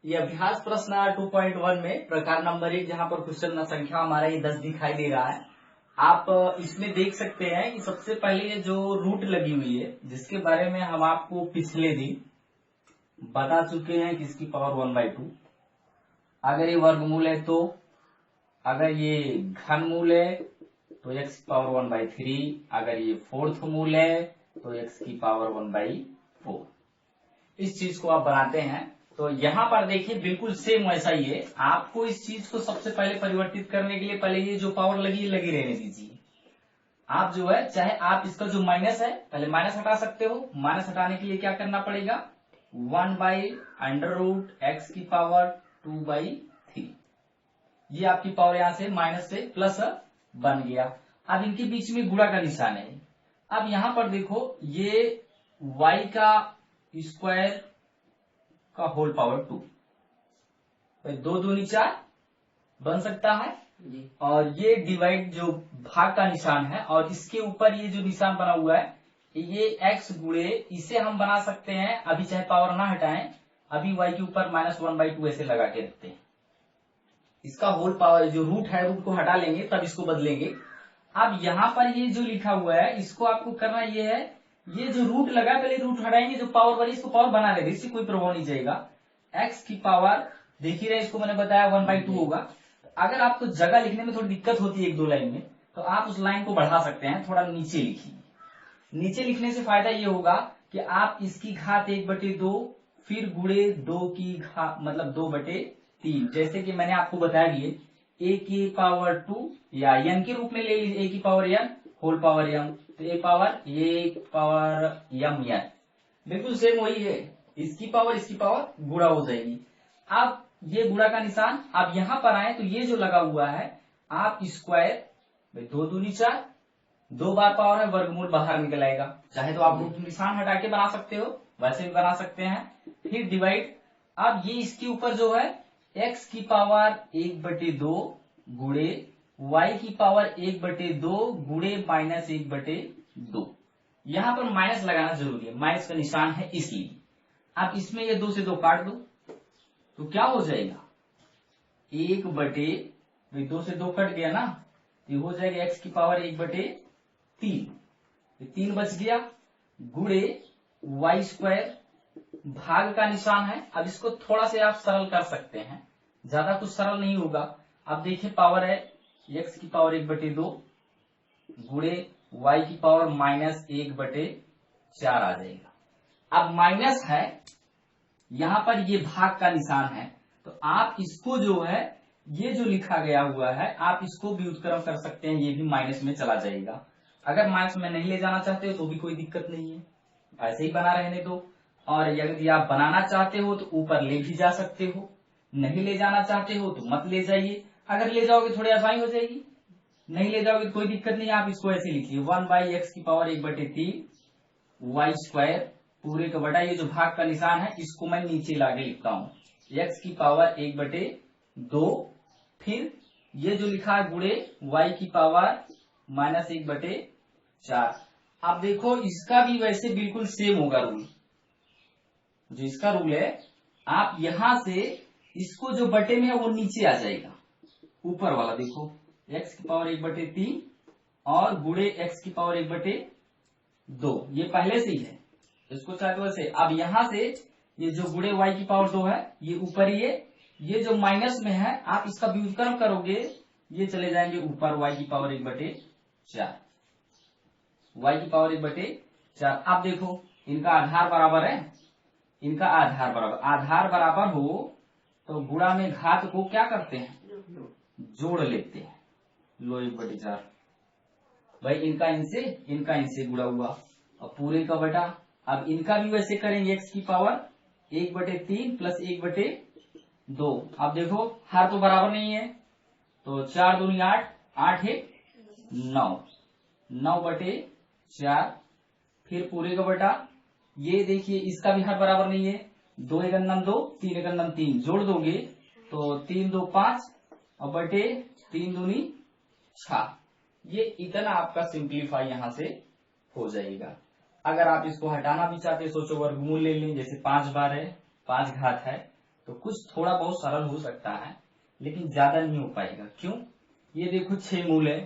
ये अभ्यास प्रश्न 2.1 में प्रकार नंबर 1 जहाँ पर क्वेश्चन संख्या हमारा ये 10 दिखाई दे रहा है। आप इसमें देख सकते हैं कि सबसे पहले ये जो रूट लगी हुई है, जिसके बारे में हम आपको पिछले दिन बता चुके हैं कि इसकी पावर 1/2। अगर ये वर्गमूल है तो, अगर ये घनमूल है तो x की पावर 1/3, अगर ये फोर्थ मूल है तो x की पावर 1/4। इस चीज को आप बनाते हैं तो यहाँ पर देखिए बिल्कुल सेम वैसा ही है। आपको इस चीज को सबसे पहले परिवर्तित करने के लिए पहले ये जो पावर लगी रहने दीजिए। आप जो है चाहे आप इसका जो माइनस है पहले माइनस हटा सकते हो। माइनस हटाने के लिए क्या करना पड़ेगा, 1/√x की पावर 2/3। ये आपकी पावर यहां से माइनस से प्लस बन गया। अब इनके बीच में गुणा का निशान है। अब यहां पर देखो ये y का स्क्वायर का होल पावर 2, 2 दूनी 4 बन सकता है। और ये डिवाइड जो भाग का निशान है और इसके ऊपर ये जो निशान बना हुआ है ये x गुणे, इसे हम बना सकते हैं अभी चाहे पावर ना हटाएं, अभी y के ऊपर -1/2 ऐसे लगा के रखते हैं। इसका होल पावर जो रूट है, रूट को हटा लेंगे तब इसको बदलेंगे। अब यहाँ पर ये जो लिखा हुआ है इसको आपको करना ये है, ये जो रूट लगा पहले रूट हटाएंगे, जो पावर बनी इसको पावर बना लेंगे, इससे कोई प्रभाव नहीं जाएगा। x की पावर देख ही रहे, इसको मैंने बताया 1/2 होगा। अगर आपको जगह लिखने में थोड़ी दिक्कत होती है एक दो लाइन में, तो आप उस लाइन को बढ़ा सकते हैं, थोड़ा नीचे लिखिए। नीचे लिखने से फायदा ये होगा कि आप इसकी घात 1/2 फिर गुणे 2 की घात मतलब 2/3, जैसे कि मैंने आपको बताया दिए a की पावर 2 या n के रूप में ले लीजिए, a की power n whole power m, तो a पावर m n बिल्कुल सेम वही है। इसकी पावर गुणा हो जाएगी। अब ये गुणा का निशान, अब यहां पर आए तो ये जो लगा हुआ है आप स्क्वायर 2 दूनी 4, 2 बार पावर है, वर्गमूल बाहर निकल आएगा। चाहे तो आप रूट निशान हटा के बना सकते हो, वैसे भी बना सकते हैं। फिर डिवाइड, अब ये इसके ऊपर जो है x की पावर 1/2 गुणे y की पावर 1/2 गुणे -1/2। यहां पर माइनस लगाना जरूरी है, माइनस का निशान है इसलिए। अब इसमें ये 2 से 2 काट दो तो क्या हो जाएगा, 1/2 से 2 कट गया ना, ये हो जाएगा x की पावर 1/3, 3 बच गया, गुणे y स्क्वायर भाग का निशान है। अब इसको थोड़ा से आप सरल कर सकते हैं, ज्यादा कुछ सरल नहीं होगा। अब देखिए पावर है x की पावर 1/2 गुणे y की पावर -1/4 आ जाएगा। अब माइनस है, यहां पर ये भाग का निशान है, तो आप इसको जो है ये जो लिखा गया हुआ है आप इसको भी व्युत्क्रम कर सकते हैं, ये भी माइनस में चला जाएगा। अगर माइनस में नहीं ले जाना चाहते हो तो भी कोई दिक्कत नहीं है, ऐसे ही बना रहने दो। और यदि आप बनाना चाहते हो तो ऊपर ले भी जा सकते हो, नहीं ले जाना चाहते हो तो मत ले जाइए। अगर ले जाओगे थोड़ी आसानी हो जाएगी, नहीं ले जाओगे तो कोई दिक्कत नहीं, आप इसको ऐसे लिखिए 1/x की पावर 1/3 y स्क्वायर पूरे का बटा, ये जो भाग का निशान है इसको मैं नीचे लाके लिखता हूँ, x की पावर 1/2 फिर ये जो लिखा है गुणे y की पावर -1/4। अब देखो इसका भी वैसे बिल्कुल सेम होगा रूल, जो इसका रूल है आप यहां से इसको जो बटे में है वो नीचे आ जाएगा, ऊपर वाला देखो x की पावर 1/3 और गुणे x की पावर 1/2, ये पहले से ही है, इसको चाहे तो वैसे। अब यहां से ये जो गुणे y की पावर 2 है ये ऊपर ही है, ये जो माइनस में है आप इसका व्युत्क्रम करोगे ये चले जाएंगे ऊपर y की पावर 1/4, y की पावर 1/4। अब देखो इनका आधार बराबर है, इनका आधार बराबर हो तो गुणा में घात को क्या करते हैं, जोड़ लेते हैं, लो 1/4 भाई, इनका इनसे गुणा हुआ और पूरे का बटा। अब इनका भी वैसे करेंगे, x की पावर 1/3 प्लस 1/2। अब देखो हर तो बराबर नहीं है, तो 4 दूनी 8, 8 1 9, 9/4 फिर पूरे का बटा। ये देखिए इसका भी हर बराबर नहीं है, 2 1 2, 3 1 3 जोड़ दोगे तो 3 2 5 और बटे 3 दूनी 6। ये इतना आपका सिंप्लीफाई यहां से हो जाएगा। अगर आप इसको हटाना भी चाहते हैं, सोचो वर्गमूल ले लें, जैसे 5 बार है 5 घात है तो कुछ थोड़ा बहुत सरल हो सकता है, लेकिन ज्यादा नहीं हो पाएगा। क्यों? ये देखो 6 मूल है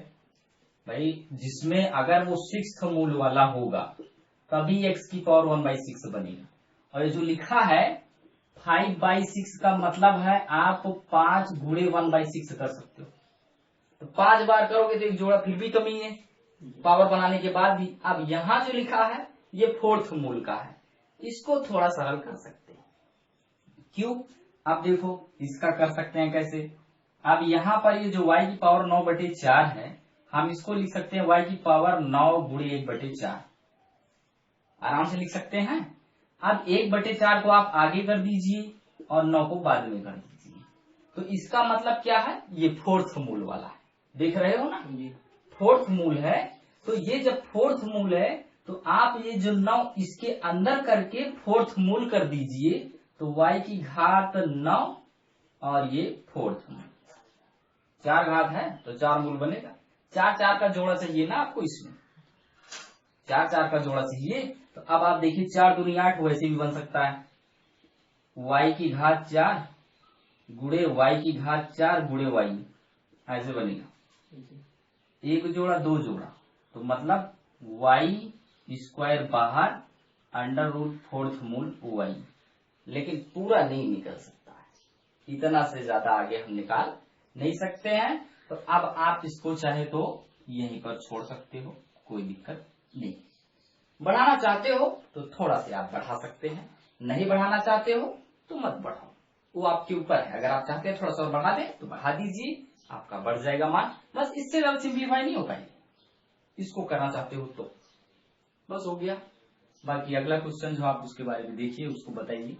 भाई, जिसमें अगर वो 6th मूल वाला होगा तभी x की पावर 1/6 बनेगा। और ये जो लिखा है 5/6 का मतलब है आप 5 गुणे 1/6 कर सकते हो। तो 5 बार करोगे तो एक जोड़ा फिर भी कमी है पावर बनाने के बाद भी। अब यहाँ जो लिखा है ये 4th मूल का है, इसको थोड़ा सरल कर सकते हैं। क्यों? अब देखो इसका कर सकते हैं कैसे। अब यहाँ पर ये जो y की पावर 9/4 है, हम इसको लिख सकते हैं y की पावर 9 गुणे 1/4, आराम से लिख सकते हैं। अब 1/4 को आप आगे कर दीजिए और 9 को बाद में कर दीजिए, तो इसका मतलब क्या है, ये 4th मूल वाला है। देख रहे हो ना, 4th मूल है। तो ये जब 4th मूल है तो आप ये जो 9 इसके अंदर करके 4th मूल कर दीजिए, तो y की घात 9 और ये 4th मूल, 4 घात है तो 4 मूल बनेगा। 4 का जोड़ा चाहिए ना आपको, इसमें 4 का जोड़ा चाहिए। तो अब आप देखिए 4 दूनी 8 वैसे भी बन सकता है, y की घात 4 गुणे y की घात 4 गुणे y, ऐसे बनेगा। एक जोड़ा 2 जोड़ा, तो मतलब y² बाहर √4th मूल y, लेकिन पूरा नहीं निकल सकता है, इतना से ज्यादा आगे हम निकाल नहीं सकते हैं। तो अब आप इसको चाहे तो यहीं पर छोड़ सकते हो, कोई दिक्कत नहीं। बढ़ाना चाहते हो तो थोड़ा से आप बढ़ा सकते हैं, नहीं बढ़ाना चाहते हो तो मत बढ़ाओ, वो आपके ऊपर है। अगर आप चाहते हैं थोड़ा सा और बढ़ा दें तो बढ़ा दीजिए, आपका बढ़ जाएगा मान। बस इससे ज्यादा सिंप्लीफाई नहीं हो पाएगी, इसको करना चाहते हो तो बस हो गया। बाकी अगला क्वेश्चन जो आप उसके बारे में देखिए, उसको बताइए,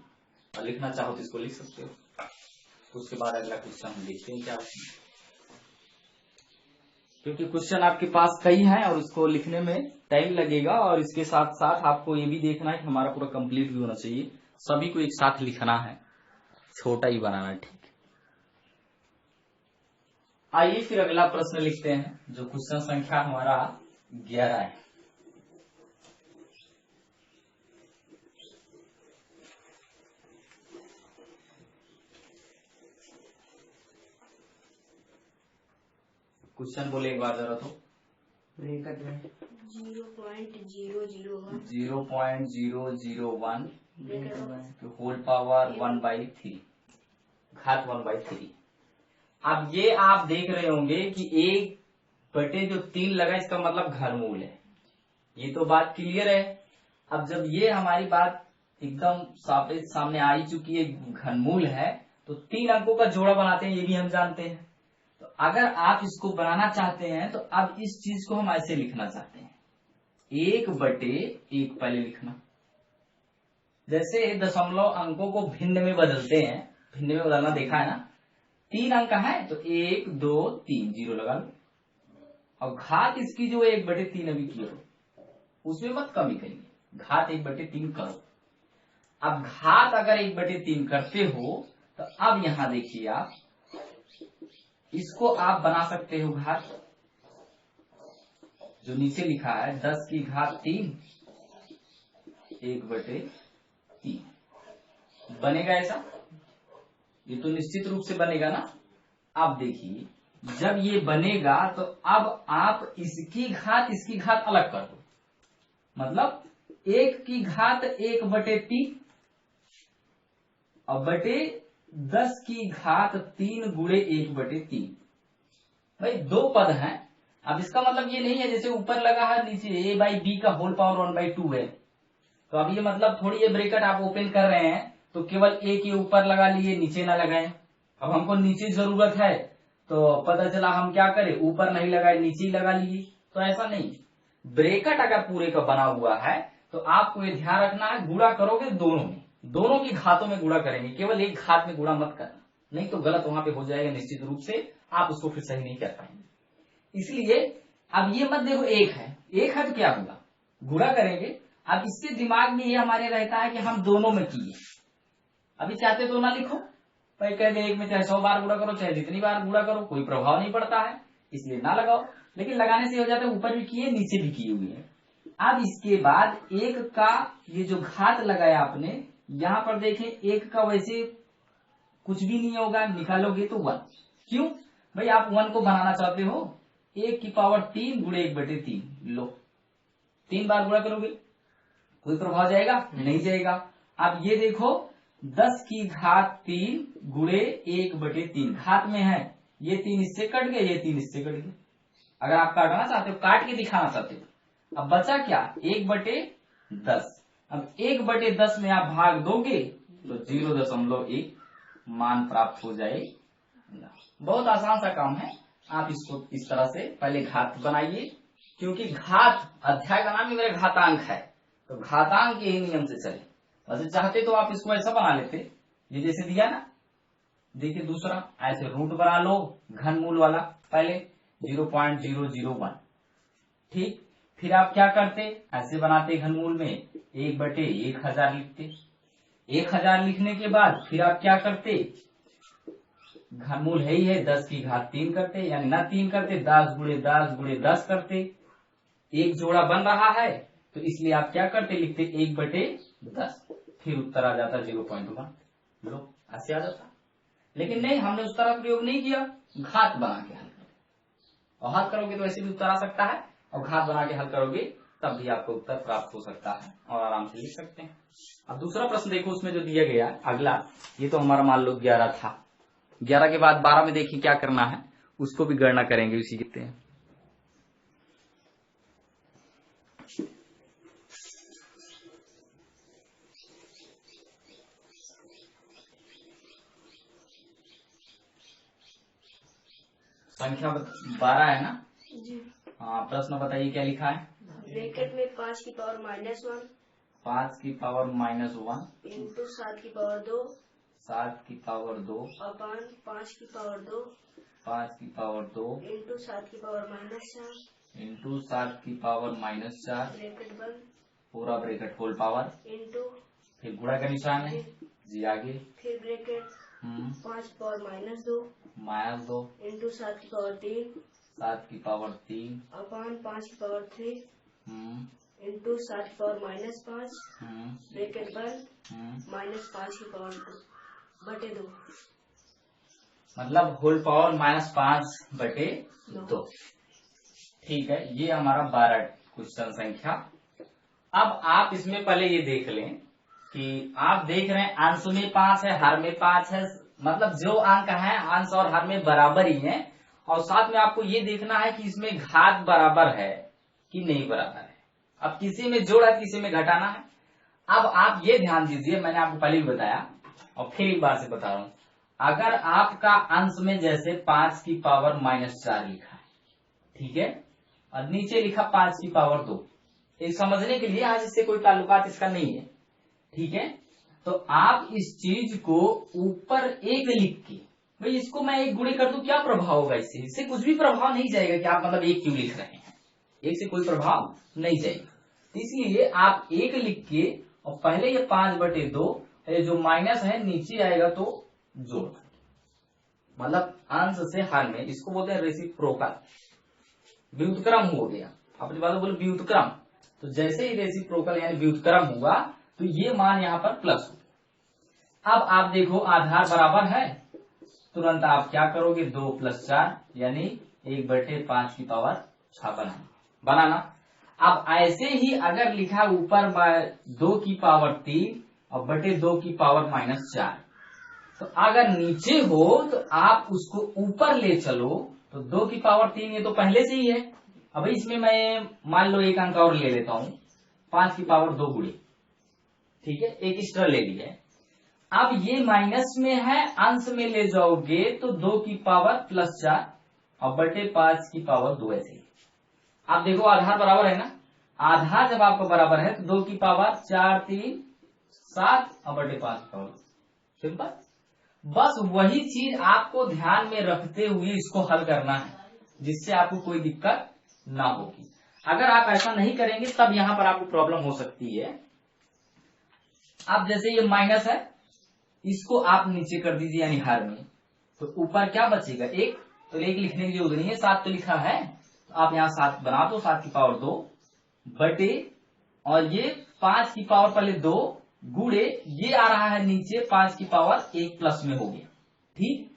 और लिखना चाहो तो इसको लिख सकते हो। उसके बाद अगला क्वेश्चन हम देखते हैं क्या होता है, क्योंकि क्वेश्चन आपके पास कई हैं और उसको लिखने में टाइम लगेगा। और इसके साथ साथ आपको ये भी देखना है कि हमारा पूरा कंप्लीट भी होना चाहिए, सभी को एक साथ लिखना है, छोटा ही बनाना है, ठीक है। आइए फिर अगला प्रश्न लिखते हैं, जो क्वेश्चन संख्या हमारा 11 है। क्वेश्चन बोले एक बार जरा तो। ब्रैकेट में 0.001 होल पावर 1/3 घात 1/3। अब ये आप देख रहे होंगे कि 1/3 लगा, इसका मतलब घनमूल है। ये तो बात क्लियर है। अब जब ये हमारी बात एकदम सामने आ ही चुकी है, घनमूल है, तो 3 अंकों का जोड़ा बनाते हैं, ये भी हम जानते हैं। तो अगर आप इसको बनाना चाहते हैं तो अब इस चीज को हम ऐसे लिखना चाहते हैं, 1/1 पहले लिखना। जैसे दशमलव अंकों को भिन्न में बदलते हैं, भिन्न में बदलना देखा है ना, 3 अंक है तो 1 2 3 0 लगा लो। और घात इसकी जो 1/3 अभी की हो, उसमें मत कमी करिए, घात 1/3 करो। अब घात अगर 1/3 करते हो तो अब यहां देखिए आप इसको आप बना सकते हो घात, जो नीचे लिखा है 10 की घात 3 1/3 बनेगा ऐसा, ये तो निश्चित रूप से बनेगा ना। अब देखिए जब ये बनेगा तो अब आप इसकी घात अलग कर दो, मतलब 1 की घात 1/3 और बटे 10 की घात 3 गुणे 1/3। भाई 2 पद हैं। अब इसका मतलब ये नहीं है जैसे ऊपर लगा है नीचे a/b का होल पावर 1/2 है, तो अब ये मतलब थोड़ी ये ब्रैकेट आप ओपन कर रहे हैं तो केवल a के ऊपर लगा लिए, नीचे ना लगाए। अब हमको नीचे जरूरत है तो पता चला हम क्या करें, ऊपर नहीं लगाए नीचे ही लगा लिए, तो ऐसा नहीं। ब्रैकेट अगर पूरे का बना हुआ है तो आपको ये ध्यान रखना है, गुणा करोगे दोनों की घातों में गुणा करेंगे, केवल एक घात में गुणा मत करना, नहीं तो गलत वहां पे हो जाएगा निश्चित रूप से, आप उसको फिर सही नहीं कर पाएंगे। इसलिए अब ये मत देखो एक है तो क्या होगा, गुणा करेंगे। अब इससे दिमाग में ये हमारे रहता है कि हम दोनों में किए, अभी चाहते तो ना लिखो, भाई कह दे एक में चाहे 100 बार गुणा करो चाहे जितनी बार गुणा करो कोई प्रभाव नहीं पड़ता है, इसलिए ना लगाओ। लेकिन लगाने से हो जाता है ऊपर भी किए नीचे भी किए हुए हैं। अब इसके बाद 1 का ये जो घात लगाया आपने, यहां पर देखें 1 का वैसे कुछ भी नहीं होगा, निकालोगे तो 1। क्यों भाई, आप 1 को बनाना चाहते हो, 1 की पावर 3 गुणे 1/3 लो, 3 बार गुणा करोगे कोई प्रभाव जाएगा? नहीं जाएगा। अब ये देखो 10 की घात 3 गुणे 1/3 घात में है, ये 3 इससे कट गए, ये 3 इससे कट गए। अगर आप काटना चाहते हो, काट के दिखाना चाहते हो, अब बचा क्या? 1/10। अब 1/10 में आप भाग दोगे तो 0.1 मान प्राप्त हो जाएगा। बहुत आसान सा काम है, आप इसको इस तरह से पहले घात बनाइए, क्योंकि घात अध्याय का नाम ही मेरे घातांक है, तो घातांक के ही नियम से चले। वैसे चाहते तो आप इसको ऐसा बना लेते, ये जैसे दिया ना, देखिए दूसरा ऐसे रूट बना लो घनमूल वाला, पहले 0.001, ठीक। फिर आप क्या करते, ऐसे बनाते घनमूल में 1/1000 लिखते। 1000 लिखने के बाद फिर आप क्या करते, घनमूल है ही है, 10 की घात 3 करते, यानी ना 3 करते, 10 गुणे 10 गुणे 10 करते। एक जोड़ा बन रहा है तो इसलिए आप क्या करते, लिखते 1/10, फिर उत्तर आ जाता 0.1, लो ऐसे आ जाता। लेकिन नहीं, हमने उस तरह प्रयोग नहीं किया, घात बना के हल करो, और हल करोगे तो ऐसे भी उत्तर आ सकता है, और घात बना के हल करोगे तब भी आपको उत्तर प्राप्त हो सकता है, और आराम से लिख सकते हैं। अब दूसरा प्रश्न देखो, उसमें जो दिया गया अगला, ये तो हमारा मान लो 11 था, 11 के बाद 12 में देखिए क्या करना है, उसको भी गणना करेंगे उसी कितने हैं। संख्या 12 है ना जी। हाँ, प्रश्न बताइए क्या लिखा है। ब्रैकेट में 5 की पावर -1, 5 की पावर -1 इंटू 7 की पावर 2, 7 की पावर 2 अपान 5 की पावर 2, 5 की पावर 2 इंटू 7 की पावर -4, इंटू 7 की पावर -4, ब्रैकेट बंद, पूरा ब्रैकेट होल पावर, इंटू फिर गुणा का निशान है जी, आगे फिर ब्रैकेट 5 की पावर -2, -2 इंटू 7 की पावर 3, 7 की पावर 3 अपान 5 की पावर 3, इंटू 7 की पावर -5, ब्रैकेट बंद, -5 की पावर 2/2, मतलब होल पावर -5/2। ठीक है, ये हमारा 12 क्वेश्चन संख्या। अब आप इसमें पहले ये देख लें कि आप देख रहे हैं अंश में 5 है, हर में 5 है, मतलब जो अंक है अंश और हर में बराबर ही है, और साथ में आपको ये देखना है कि इसमें घात बराबर है कि नहीं बराबर है। अब किसी में जोड़ है, किसी में घटाना है। अब आप ये ध्यान दीजिए, मैंने आपको पहले भी बताया और फिर एक बार से बता रहा हूं, अगर आपका अंश में जैसे 5 की पावर -4 लिखा है, ठीक है, और नीचे लिखा 5 की पावर 2, ये समझने के लिए आज इससे कोई ताल्लुकात इसका नहीं है, ठीक है। तो आप इस चीज को ऊपर 1 लिख के, भाई इसको मैं 1 गुणे कर दूं, क्या प्रभाव होगा इससे? इससे कुछ भी प्रभाव नहीं जाएगा कि आप मतलब 1 क्यों लिख रहे हैं, 1 से कोई प्रभाव नहीं जाएगा। इसलिए आप 1 लिख के और पहले ये 5/2, ये जो माइनस है नीचे आएगा तो जोड़, मतलब अंश से हर में, इसको बोलते हैं रेसिप्रोकल, व्युत्क्रम हो गया। अपनी बात बोले व्युत्क्रम, तो जैसे ही रेसिप्रोकल यानी व्युत्क्रम हुआ तो ये मान यहाँ पर प्लस हो। अब आप देखो आधार बराबर है, तुरंत आप क्या करोगे, 2 + 4 यानी 1/5 की पावर 6 बनाना। अब ऐसे ही अगर लिखा ऊपर 2 की पावर 3 और /2 की पावर -4, तो अगर नीचे हो तो आप उसको ऊपर ले चलो, तो 2 की पावर 3 ये तो पहले से ही है। अब इसमें मैं मान लो एक अंक और ले लेता हूं, 5 की पावर 2 गुणे, ठीक है, एक एक्स्ट्रा ले लिया है। अब ये माइनस में है, अंश में ले जाओगे तो 2 की पावर +4 और /5 की पावर 2 ऐसे। आप देखो आधार बराबर है ना, आधार जब आपका बराबर है तो 2 की पावर 4 3 7 और /5 की पावर, सिंपल। बस वही चीज आपको ध्यान में रखते हुए इसको हल करना है, जिससे आपको कोई दिक्कत ना होगी। अगर आप ऐसा नहीं करेंगे तब यहां पर आपको प्रॉब्लम हो सकती है। अब जैसे ये माइनस है, इसको आप नीचे कर दीजिए यानी हर में, तो ऊपर क्या बचेगा 1, तो 1 लिखने की जरूरत नहीं है, 7 तो लिखा है, तो आप यहाँ 7 बना दो, 7 की पावर 2 बटे, और ये 5 की पावर पहले 2 गुणे, ये आ रहा है नीचे 5 की पावर 1 प्लस में हो गया, ठीक।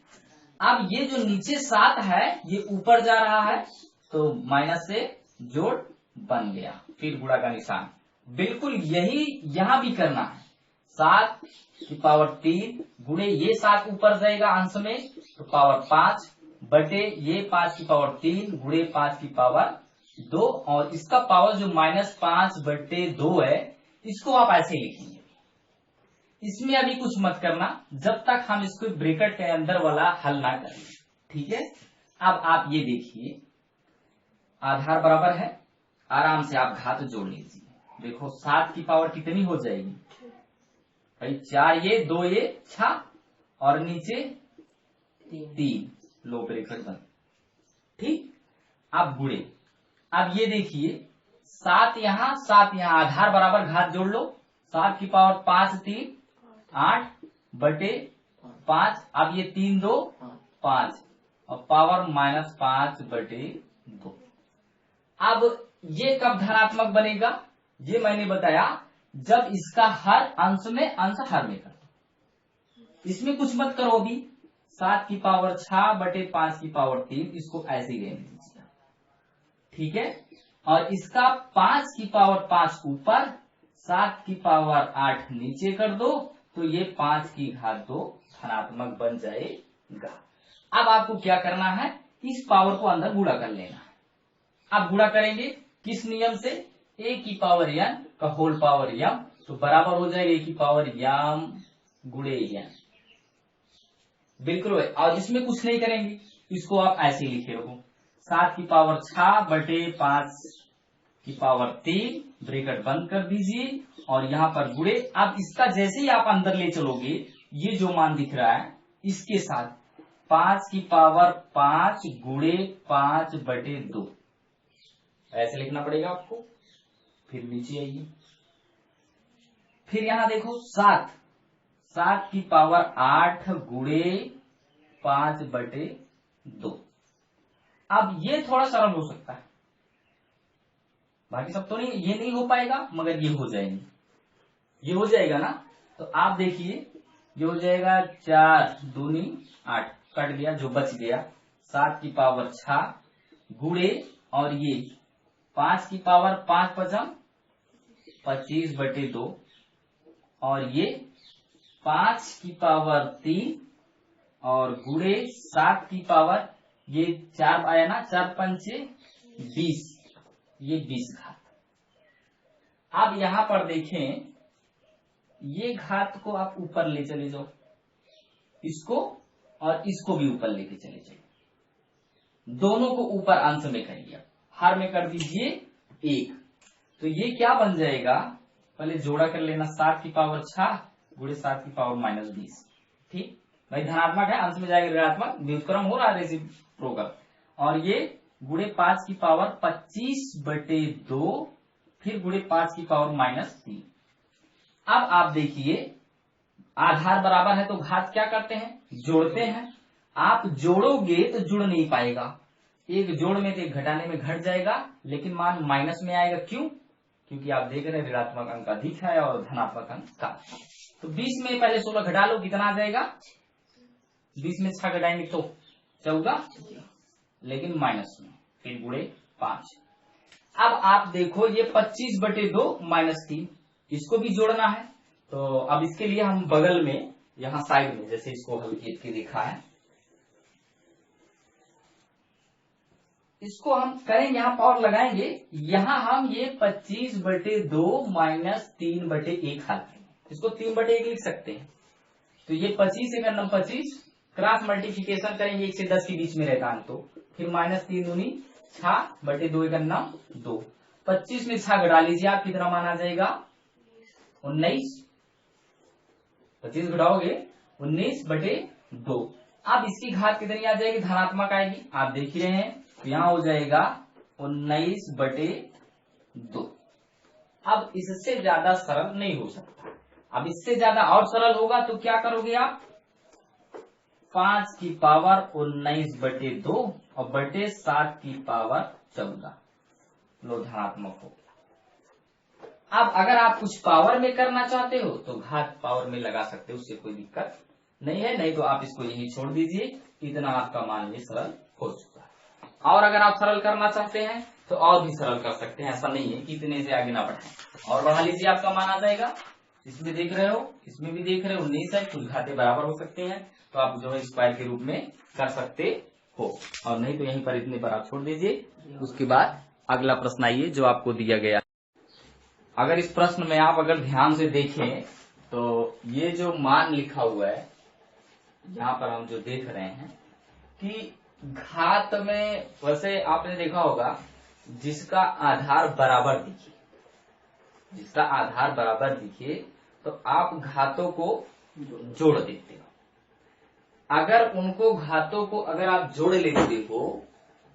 अब ये जो नीचे 7 है ये ऊपर जा रहा है तो माइनस से जोड़ बन गया, फिर गुणा का निशान। बिल्कुल यही यहां भी करना है। 7 की पावर 3 गुणे ये 7 ऊपर जाएगा अंश में तो पावर 5 बटे ये 5 की पावर 3 गुणे 5 की पावर 2 और इसका पावर जो -5 बटे 2 है इसको आप ऐसे लिखेंगे। इसमें अभी कुछ मत करना जब तक हम इसको ब्रैकेट के अंदर वाला हल ना करें, ठीक है। अब आप ये देखिए आधार बराबर है, आराम से आप घात जोड़ लीजिए। देखो 7 की पावर कितनी हो जाएगी भाई, 4 ये 2 ये 6 और नीचे 3 लो ब्रैकेट बंद, ठीक। अब गुणे, अब ये देखिए 7 यहाँ 7 यहाँ, आधार बराबर घात जोड़ लो। 7 की पावर 5 3 8 बटे 5, अब ये 3 2 5 और पावर -5 बटे 2। अब ये कब धनात्मक बनेगा, ये मैंने बताया जब इसका हर अंश में अंश हर में कर दो। इसमें कुछ मत करो अभी। 7 की पावर 6 बटे 5 की पावर 3 इसको ऐसे ही रहने दीजिए, ठीक है। और इसका 5 की पावर 5 ऊपर 7 की पावर 8 नीचे कर दो तो ये 5 की घात 2 धनात्मक बन जाएगा। अब आपको क्या करना है, इस पावर को अंदर गुणा कर लेना है। अब गुणा करेंगे किस नियम से, a की पावर n का होल पावर m तो बराबर हो जाएगा a की पावर m गुणे n, बिल्कुल। और इसमें कुछ नहीं करेंगे, इसको आप ऐसे ही लिखे रहो। 7 की पावर 6 बटे 5 की पावर 3 ब्रैकेट बंद कर दीजिए और यहाँ पर गुणे। अब इसका जैसे ही आप अंदर ले चलोगे ये जो मान दिख रहा है इसके साथ 5 की पावर 5 गुणे 5 बटे 2 ऐसे लिखना पड़ेगा आपको। फिर नीचे आइए, फिर यहाँ देखो 7 की पावर 8 गुणे 5 बटे 2। अब ये थोड़ा सरल हो सकता है, बाकी सब तो नहीं, ये नहीं हो पाएगा मगर ये हो जाएंगे, ये हो जाएगा ना। तो आप देखिए ये हो जाएगा 4 दूनी 8 कट गया, जो बच गया 7 की पावर 6 गुणे और ये 5 की पावर 5 पचम 25 बटे 2 और ये 5 की पावर 3 और गुणे 7 की पावर ये 4 आया ना, 4 पंचे 20, ये 20 घात। अब यहां पर देखें ये घात को आप ऊपर ले चले जाओ, इसको और इसको भी ऊपर लेके चले जाइए, दोनों को ऊपर अंश में करिए, हर में कर दीजिए 1। तो ये क्या बन जाएगा, पहले जोड़ा कर लेना, 7 की पावर 6 गुणे 7 की पावर -20, ठीक भाई। धनात्मक है, अंश में जाएगा ऋणात्मक, व्युत्क्रम हो रहा है रेसिप्रोकल। और ये गुणे 5 की पावर 25 बटे 2 फिर गुणे 5 की पावर -3। अब आप देखिए आधार बराबर है तो घात क्या करते हैं, जोड़ते हैं। आप जोड़ोगे तो जुड़ नहीं पाएगा, एक जोड़ में तो एक घटाने में घट जाएगा, लेकिन मान माइनस में आएगा। क्यों, क्योंकि आप देख रहे हैं ऋणात्मक अंक अधिक है और धनात्मक अंक कम। तो 20 में पहले 16 घटा लो, कितना आ जाएगा, 20 में 6 घटाएंगे तो 14, लेकिन माइनस में, फिर गुणे 5। अब आप देखो ये 25 बटे 2 -3, इसको भी जोड़ना है। तो अब इसके लिए हम बगल में यहाँ साइड में जैसे इसको हल के दिखा है, इसको हम करेंगे, यहाँ पावर लगाएंगे, यहाँ हम ये 25 बटे 2 -3 बटे 1 हल करेंगे, इसको 3 बटे 1 लिख सकते हैं। तो ये 25 से करना 25, क्रॉस मल्टीप्लीकेशन करेंगे 1 से 10 के बीच में रहता अंक, तो फिर -3 दूनी 6 बटे 2 करना 2। 25 में 6 घटा लीजिए आप, कितना मान आ जाएगा 19, 25 घटाओगे 19 बटे 2। अब इसकी घात कितनी आ जाएगी, धनात्मक आएगी, आप देख ही रहे हैं। तो यहाँ हो जाएगा 19 बटे 2। अब इससे ज्यादा सरल नहीं हो सकता, अब इससे ज्यादा और सरल होगा तो क्या करोगे आप, 5 की पावर 19 बटे 2 और बटे 7 की पावर 14, लो धनात्मक हो गया। अब अगर आप कुछ पावर में करना चाहते हो तो घात पावर में लगा सकते हो, उससे कोई दिक्कत नहीं है, नहीं तो आप इसको यही छोड़ दीजिए। इतना आपका मान ये सरल हो चुका है। और अगर आप सरल करना चाहते हैं तो और भी सरल कर सकते हैं, ऐसा नहीं है कि इतने से आगे ना बढ़ाएं। और बढ़ा लीजिए, आपका मान आ जाएगा। इसमें देख रहे हो, इसमें भी देख रहे हो, 19 है, कुछ घाते बराबर हो सकते हैं, तो आप जो है स्क्वायर के रूप में कर सकते हो। और नहीं तो यहीं पर इतने पर आप छोड़ दीजिए। उसके बाद अगला प्रश्न आइए जो आपको दिया गया। अगर इस प्रश्न में आप अगर ध्यान से देखें तो ये जो मान लिखा हुआ है यहाँ पर हम जो देख रहे हैं कि घात में, वैसे आपने देखा होगा जिसका आधार बराबर दिखे, जिसका आधार बराबर दिखे तो आप घातों को जोड़ देते हो। अगर उनको घातों को अगर आप जोड़ लेते हो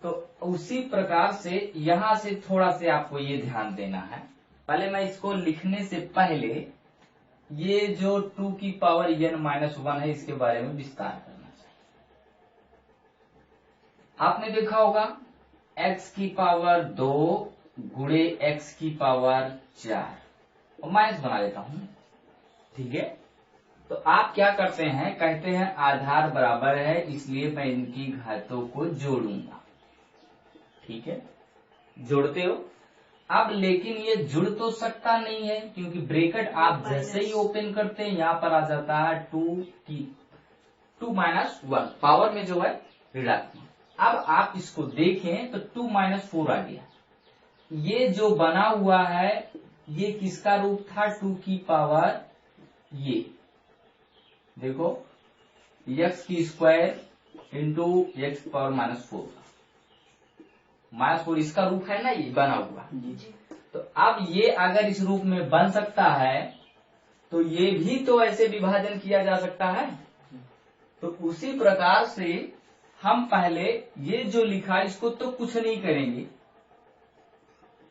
तो उसी प्रकार से यहां से थोड़ा से आपको ये ध्यान देना है। पहले मैं इसको लिखने से पहले ये जो 2 की पावर n-1 है इसके बारे में विस्तार करना चाहिए। आपने देखा होगा x की पावर 2 गुणे x की पावर 4, और माइनस बना देता हूं, ठीक है। तो आप क्या करते हैं, कहते हैं आधार बराबर है इसलिए मैं इनकी घातों को जोड़ूंगा, ठीक है, जोड़ते हो। अब लेकिन ये जुड़ तो सकता नहीं है क्योंकि ब्रैकेट आप जैसे ही ओपन करते हैं यहाँ पर आ जाता है 2 माइनस 1, पावर में जो है ऋणात्मक। अब आप इसको देखें तो 2 माइनस 4 आ गया। ये जो बना हुआ है ये किसका रूप था, 2 की पावर, ये देखो x की स्क्वायर इंटू एक्स पावर -4, -4 इसका रूप है ना, ये बना हुआ। तो अब ये अगर इस रूप में बन सकता है तो ये भी तो ऐसे विभाजन किया जा सकता है। तो उसी प्रकार से हम पहले ये जो लिखा इसको तो कुछ नहीं करेंगे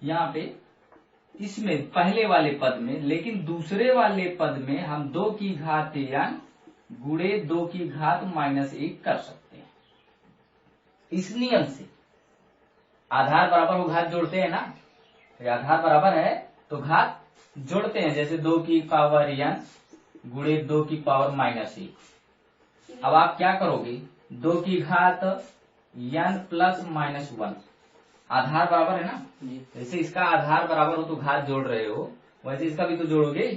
यहाँ पे इसमें पहले वाले पद में, लेकिन दूसरे वाले पद में हम 2 की घात n गुणे 2 की घात -1 कर सकते हैं। इस नियम से आधार बराबर हो घात जोड़ते हैं ना, आधार बराबर है तो घात जोड़ते हैं, जैसे 2 की पावर n गुणे 2 की पावर -1। अब आप क्या करोगे, 2 की घात n प्लस -1, आधार बराबर है ना, जैसे इसका आधार बराबर हो तो घात जोड़ रहे हो, वैसे इसका भी तो जोड़ोगे।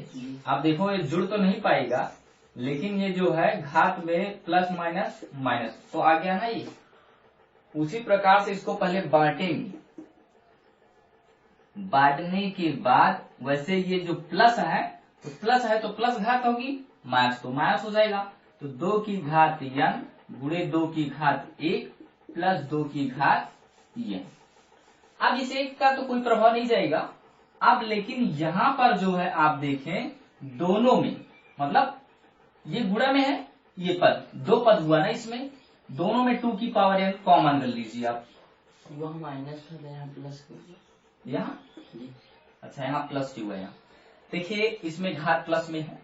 आप देखो ये जुड़ तो नहीं पाएगा, लेकिन ये जो है घात में प्लस माइनस माइनस तो आ गया ना ये। उसी प्रकार से इसको पहले बांटेंगे, बांटने के बाद वैसे ये जो प्लस है तो प्लस है तो प्लस घात होगी, माइनस तो माइनस हो जाएगा। तो 2 की घात n गुणे 2 की घात 1 प्लस 2 की घात n। अब इस एक का तो कोई प्रभाव नहीं जाएगा। अब लेकिन यहाँ पर जो है आप देखें दोनों में, मतलब ये गुणा में है, ये पद 2 पद हुआ ना इसमें, दोनों में 2 की पावर n कॉमन कर लीजिए आप। वह माइनस है, यहाँ प्लस, यहाँ अच्छा यहाँ प्लस हुआ है। यहाँ देखिए इसमें घात प्लस में है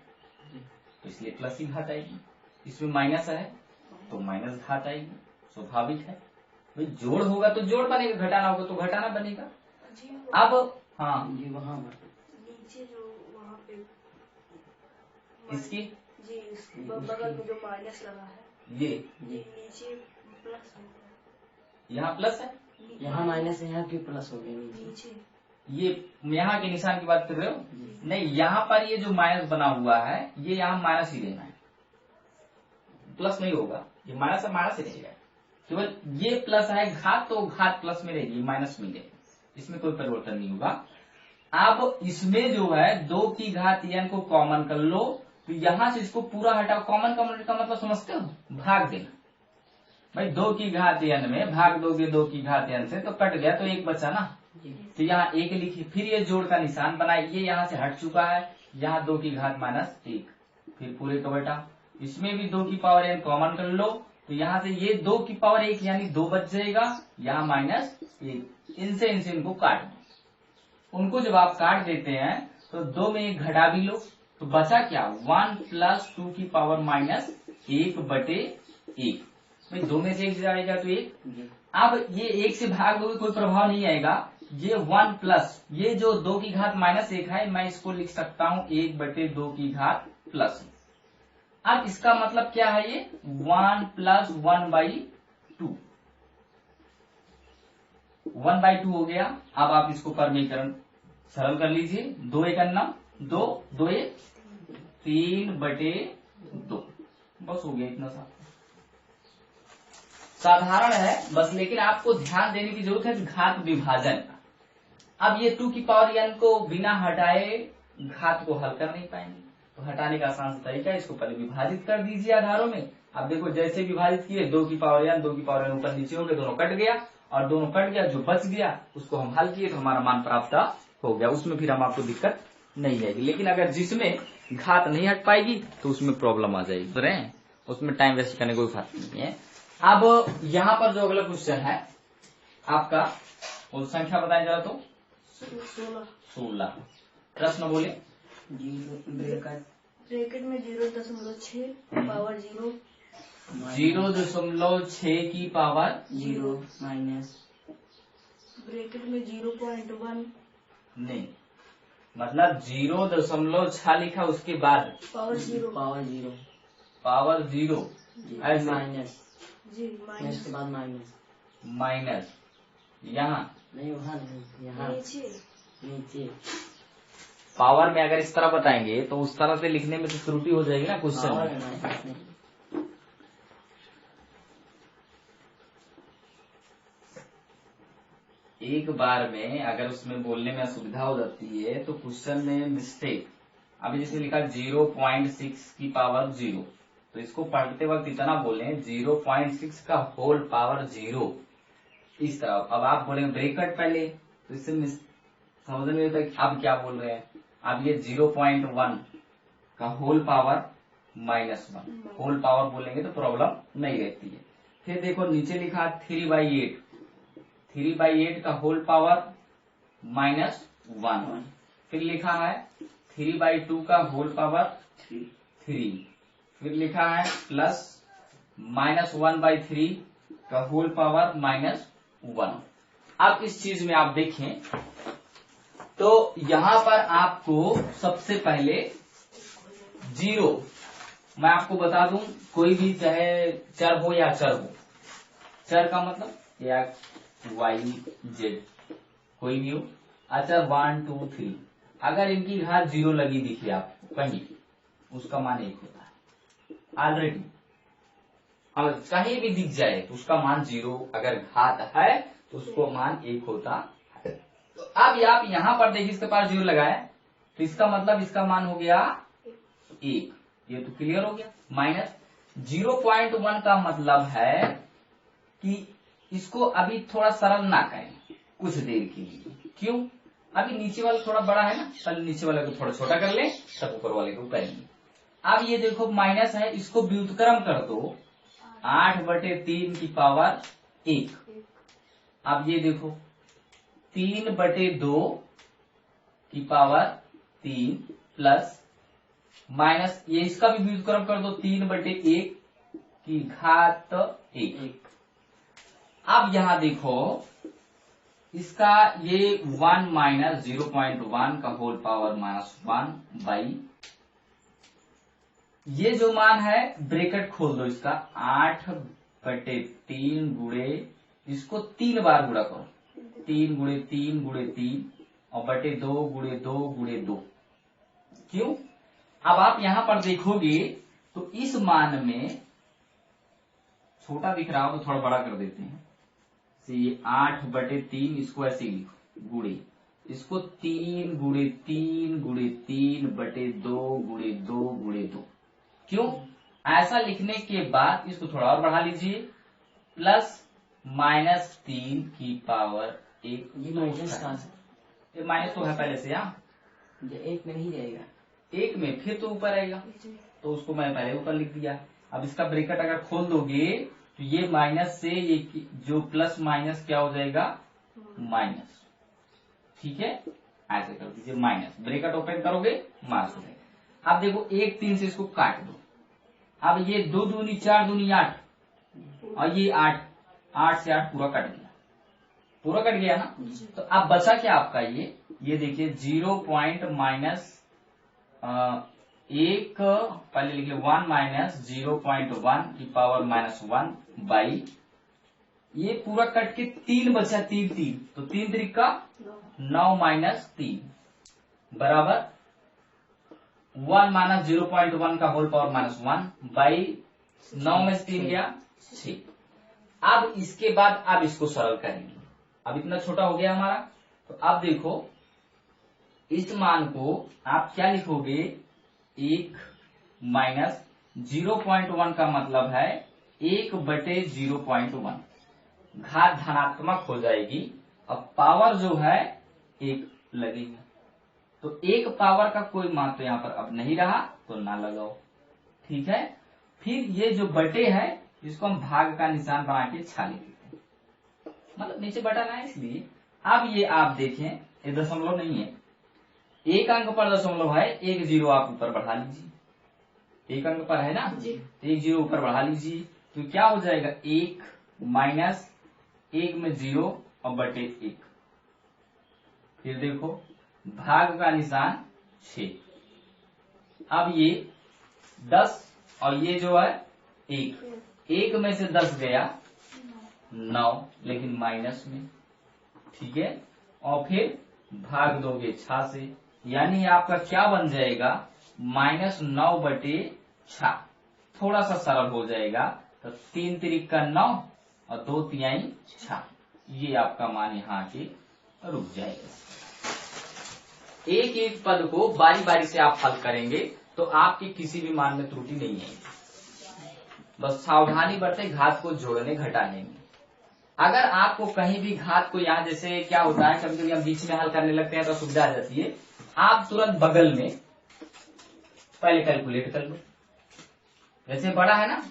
तो इसलिए प्लस ही घात आएगी, इसमें माइनस है तो माइनस घात आएगी, स्वाभाविक है भाई। जोड़ होगा तो जोड़ बनेगा, घटाना होगा तो घटाना बनेगा। अब हाँ ये वहाँ नीचे जो वहाँ पे इसकी जी बगल में जो माइनस लगा है ये नीचे प्लस होता है, यहाँ प्लस है, यहाँ माइनस है, यहाँ क्यों प्लस हो गया नीचे? नीचे ये यहाँ के निशान की बात कर रहे हो? नहीं, यहाँ पर ये जो माइनस बना हुआ है ये यहाँ माइनस ही लेना है, प्लस नहीं होगा। ये माइनस है, माइनस ही रहेगा, केवल ये प्लस है घात तो घात प्लस में रहेगी, माइनस में रहेगी, इसमें कोई परिवर्तन नहीं होगा। अब इसमें जो है 2 की घात n को कॉमन कर लो, तो यहां से इसको पूरा हटाओ। कॉमन का मतलब समझते हो, भाग देना भाई। 2 की घात n में भाग दोगे 2 की घात n से तो कट गया, तो 1 बचा ना, तो यहाँ 1 लिखिए। फिर ये जोड़ का निशान बनाए, ये यहाँ से हट चुका है, यहाँ 2 की घात -1, फिर पूरे का बेटा। इसमें भी 2 की पावर n कॉमन कर लो, तो यहाँ से ये 2 की पावर 1 यानी 2 बच जाएगा, यहाँ -1। इनसे इनको काट दो। उनको जब आप काट देते हैं तो 2 में 1 घटा भी लो, तो बचा क्या, 1 प्लस 2 की पावर -1 बटे 1। भाई 2 में से 1 जाएगा तो 1। अब ये 1 से भाग दोगे कोई प्रभाव नहीं आएगा। ये 1 प्लस ये जो 2 की घात -1 है, मैं इसको लिख सकता हूँ 1 बटे 2 की घात प्लस। अब इसका मतलब क्या है, ये 1 + 1/2 1/2 हो गया। अब आप इसको परमीकरण सरल कर लीजिए। 2 × 9 2 2 3/2 बस हो गया, इतना सा साधारण है बस, लेकिन आपको ध्यान देने की जरूरत है कि घात विभाजन का। अब ये 2 की पावर n को बिना हटाए घात को हल कर नहीं पाएंगे, तो हटाने का आसान सा तरीका है, इसको पहले विभाजित कर दीजिए आधारों में। अब देखो जैसे विभाजित किए 2 की पावर n 2 की पावर n ऊपर नीचे हो गए, दोनों कट गया, और दोनों कट गया, जो बच गया उसको हम हल किए तो हमारा मान प्राप्त हो गया। उसमें फिर हम आपको दिक्कत नहीं आएगी। लेकिन अगर जिसमें घात नहीं हट पाएगी तो उसमें प्रॉब्लम आ जाएगी, उसमें टाइम वेस्ट करने कोई फायदा नहीं है। अब यहाँ पर जो अगला क्वेश्चन है आपका, वो संख्या बताएं जरा तो। 16 प्रश्न बोले। ब्रैकेट में 0.6 पावर 0 0.6 की पावर 0 माइनस ब्रैकेट में 0.1 नहीं, मतलब 0.6 लिखा, उसके बाद पावर 0 पावर 0 ऐसे माइनस जी माइनस इसके बाद माइनस माइनस, यहाँ नहीं, वहाँ नहीं, यहाँ नीचे नीचे। पावर में अगर इस तरह बताएंगे तो उस तरह से लिखने में तो त्रुटि हो जाएगी ना क्वेश्चन पावर में। है माइनस नहीं। एक बार में अगर उसमें बोलने में असुविधा हो जाती है तो क्वेश्चन में मिस्टेक। अभी जैसे लिखा 0.6 की पावर 0, तो इसको पढ़ते वक्त इतना बोले 0.6 का होल पावर 0, इस तरह। अब आप बोलेंगे ब्रैकेट पहले, तो इससे समझ में आता है कि आप क्या बोल रहे हैं। अब ये 0.1 का होल पावर -1 होल पावर बोलेंगे तो प्रॉब्लम नहीं रहती है। फिर देखो नीचे लिखा 3/8 3/8 का होल पावर -1। फिर लिखा है 3/2 का होल पावर 3। फिर लिखा है प्लस -1/3 का होल पावर -1। अब इस चीज में आप देखें तो यहां पर आपको सबसे पहले 0, मैं आपको बता दूं, कोई भी चाहे चर हो या चर हो, चर का मतलब या y z कोई भी हो, अचर 1 2 3, अगर इनकी घात 0 लगी दिखी आपको कहीं, उसका मान 1 होता है ऑलरेडी। अब कहीं भी दिख जाए तो उसका मान 0, अगर घात है तो उसको मान 1 होता है। तो अब आप यहां पर देखिए इसके पास 0 लगाए, तो इसका मतलब इसका मान हो गया 1, ये तो क्लियर हो गया। माइनस 0.1 का मतलब है कि इसको अभी थोड़ा सरल ना करें कुछ देर के लिए। क्यों? अभी नीचे वाला थोड़ा बड़ा है ना, पहले नीचे वाले को थोड़ा छोटा कर ले, तब ऊपर वाले को करेंगे। अब ये देखो माइनस है, इसको व्युत्क्रम कर दो 8/3 की पावर 1। अब ये देखो 3/2 की पावर 3 प्लस माइनस, ये इसका भी व्युत्क्रम कर दो 3/1 की घात 1। अब यहां देखो इसका ये 1 माइनस 0.1 का होल पावर -1 ये जो मान है ब्रैकेट खोल दो इसका 8/3 गुणे, इसको 3 बार गुणा करो, 3 गुणे 3 गुणे 3 और /2 गुणे 2 गुणे 2। क्यों? अब आप यहां पर देखोगे तो इस मान में छोटा दिख रहा हो तो थोड़ा बड़ा कर देते हैं, ये 8/3, इसको ऐसे ही लिखो गुणे, इसको 3 गुणे 3 गुणे 3/2 गुणे 2 गुणे 2। क्यों? ऐसा लिखने के बाद इसको थोड़ा और बढ़ा लीजिए, प्लस -3 की पावर 1। ये माइनस कहाँ से? ये माइनस तो है पहले से, यहाँ ये 1 में नहीं जाएगा, 1 में फिर तो ऊपर आएगा, तो उसको मैं पहले ऊपर लिख दिया। अब इसका ब्रैकेट अगर खोल दोगे तो ये माइनस से ये जो प्लस माइनस क्या हो जाएगा, माइनस। ठीक है, ऐसे कर दीजिए, माइनस ब्रैकेट ओपन करोगे माइनस हो जाएगा। अब देखो 1 3 से इसको काट दो, अब ये 2 दूनी 4 दूनी 8 और ये 8 से 8 पूरा कट गया, पूरा कट गया ना। तो अब बचा क्या आपका, ये देखिए 0. एक पहले लिखे 1 माइनस 0.1 की पावर -1 बाई, ये पूरा कट के 3 बचा, 3 तो 3 त्रिका 9 माइनस 3 बराबर 1 माइनस 0.1 का होल पावर -1 बाई 9 में से 3 गया 6। अब इसके बाद अब इसको सरल करेंगे। अब इतना छोटा हो गया हमारा, तो अब देखो इस मान को आप क्या लिखोगे, 1 माइनस 0.1 का मतलब है 1/0.1, घात धनात्मक हो जाएगी। अब पावर जो है 1 लगेगा, तो 1 पावर का कोई मान तो यहाँ पर अब नहीं रहा, तो ना लगाओ, ठीक है। फिर ये जो बटे है इसको हम भाग का निशान बना के छाले देते हैं, मतलब नीचे बटा ना, इसलिए। अब ये आप देखें, ये दशमलव नहीं है, एक अंक पर दशमलव है, 1 0 आप ऊपर बढ़ा लीजिए, एक अंक पर है ना, 1 0 ऊपर बढ़ा लीजिए, तो क्या हो जाएगा 1 माइनस 1 में 0 और बटे 1। फिर देखो भाग का निशान 6। अब ये 10 और ये जो है 1 में से 10 गया 9, लेकिन माइनस में, ठीक है। और फिर भाग दोगे 6 से, यानी आपका क्या बन जाएगा -9/6। थोड़ा सा सरल हो जाएगा, तो 3 त्रिका 9 और 2 तिहाई 6, ये आपका मान यहाँ के रुक जाएगा। एक एक पद को बारी बारी से आप हल करेंगे तो आपके किसी भी मान में त्रुटि नहीं आएगी। बस सावधानी बरते घात को जोड़ने घटाने में। अगर आपको कहीं भी घात को, यहाँ जैसे क्या होता है कभी कभी हम बीच में हल करने लगते हैं तो सुविधा आ जाती है, आप तुरंत बगल में पहले कैलकुलेट कर लो, जैसे बड़ा है ना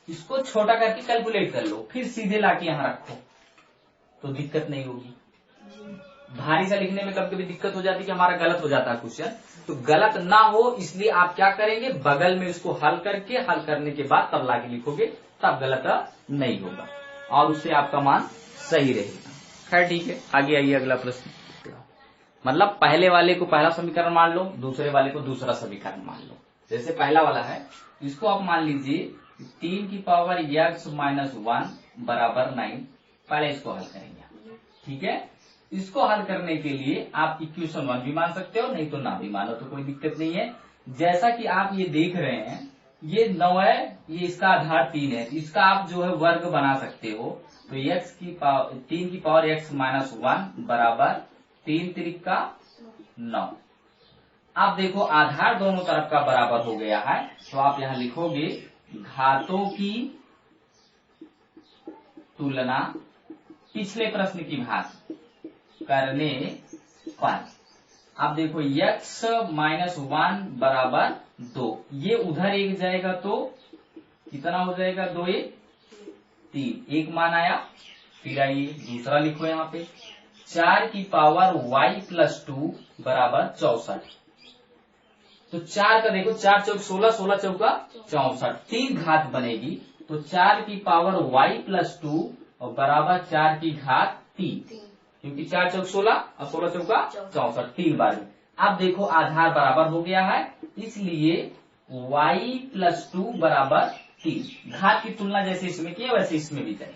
इसको छोटा करके कैलकुलेट कर लो, फिर सीधे लाके यहाँ रखो तो दिक्कत नहीं होगी। भारी सा लिखने में कभी कभी दिक्कत हो जाती है कि हमारा गलत हो जाता है क्वेश्चन, तो गलत ना हो इसलिए आप क्या करेंगे, बगल में उसको हल करके, हल करने के बाद तब लाके लिखोगे, तब गलत नहीं होगा और उससे आपका मान सही रहेगा। खैर ठीक है, आगे आइए अगला प्रश्न। मतलब पहले वाले को पहला समीकरण मान लो, दूसरे वाले को दूसरा समीकरण मान लो। जैसे पहला वाला है इसको आप मान लीजिए 3 की पावर x माइनस 1 बराबर 9, पहले इसको हल करेंगे, ठीक है। इसको हल करने के लिए आप इक्वेशन 1 भी मान सकते हो, नहीं तो ना भी मानो तो कोई दिक्कत नहीं है। जैसा कि आप ये देख रहे हैं ये 9 है, ये इसका आधार 3 है, इसका आप जो है वर्ग बना सकते हो, तो 3 की पावर x माइनस 1 बराबर 3 त्रिका 9। आप देखो आधार दोनों तरफ का बराबर हो गया है, तो आप यहाँ लिखोगे घातों की तुलना पिछले प्रश्न की भांति करने पर। अब देखो x माइनस 1 बराबर 2, ये उधर 1 जाएगा तो कितना हो जाएगा, 2 1 3, एक मान आया। फिर आइए दूसरा लिखो यहाँ पे 4 की पावर y प्लस 2 बराबर 64, तो 4 का देखो 4 चौक 16, 16 चौका 64, 3 घात बनेगी, तो 4 की पावर y प्लस 2 और बराबर 4 की घात 3, क्योंकि 4 चौक 16 और 16 चौका 64, 3 बार। अब देखो आधार बराबर हो गया है, इसलिए y प्लस 2 बराबर 3, घात की तुलना जैसे इसमें किया वैसे इसमें भी करें।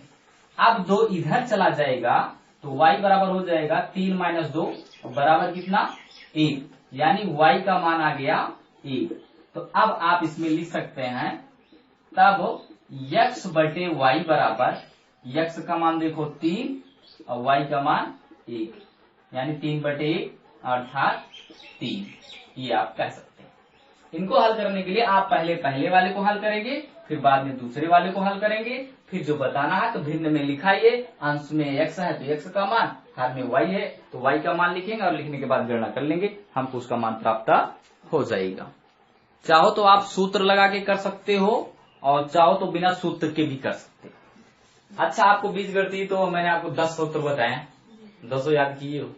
अब 2 इधर चला जाएगा तो y बराबर हो जाएगा 3 माइनस 2 बराबर कितना 1, यानी y का मान आ गया 1। तो अब आप इसमें लिख सकते हैं तब x बटे y बराबर, x का मान देखो 3 और y का मान 1, यानी 3 बटे 1 अर्थात 3, ये आप कह सकते हैं। इनको हल करने के लिए आप पहले वाले को हल करेंगे, फिर बाद में दूसरे वाले को हल करेंगे, फिर जो बताना है तो भिन्न में लिखाइए, अंश में x है तो x का मान, हर में y है तो y का मान लिखेंगे और लिखने के बाद गणना कर लेंगे, हमको उसका मान प्राप्त हो जाएगा। चाहो तो आप सूत्र लगा के कर सकते हो और चाहो तो बिना सूत्र के भी कर सकते हो। अच्छा, आपको बीजगणित तो मैंने आपको 10 सूत्र बताए, 10 याद किए हो,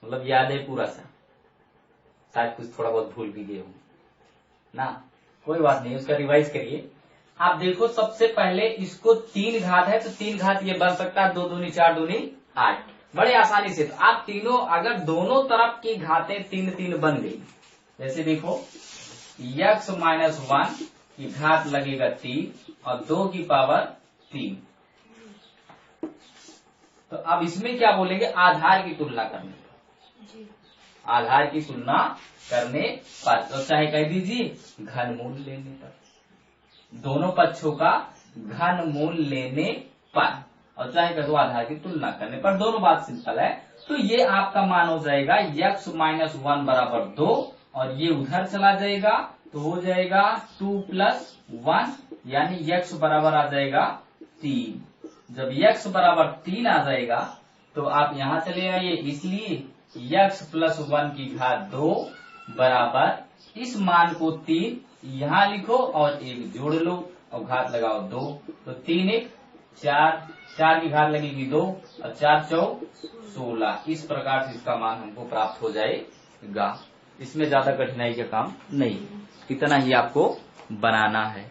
मतलब याद है पूरा सा, शायद कुछ थोड़ा बहुत भूल भी गए हो ना, कोई बात नहीं, उसका रिवाइज करिए। आप देखो सबसे पहले इसको 3 घात है तो 3 घात ये बन सकता है 2 दूनी 4 दूनी 8, बड़े आसानी से। तो आप तीनों अगर दोनों तरफ की घातें 3 3 बन गई, जैसे देखो x माइनस 1 की घात लगेगा 3 और 2 की पावर 3। तो अब इसमें क्या बोलेंगे, आधार की तुलना करने पर, आधार की तुलना करने पर, तो चाहे कह दीजिए घनमूल लेने पर, दोनों पक्षों का घनमूल लेने पर, और चाहे कह दो आधार की तुलना करने पर, दोनों बात सिंपल है। तो ये आपका मान हो जाएगा x माइनस 1 बराबर 2 और ये उधर चला जाएगा तो हो जाएगा 2 प्लस 1 यानी x बराबर आ जाएगा 3। जब x बराबर 3 आ जाएगा तो आप यहाँ चले आइए, इसलिए x प्लस 1 की घात 2 बराबर इस मान को 3 यहाँ लिखो और एक जोड़ लो और घात लगाओ 2, तो 3 1 4, 4 की घात लगेगी 2 और 4 4 16। इस प्रकार से इसका मान हमको प्राप्त हो जाएगा। इसमें ज्यादा कठिनाई का काम नहीं, इतना ही आपको बनाना है।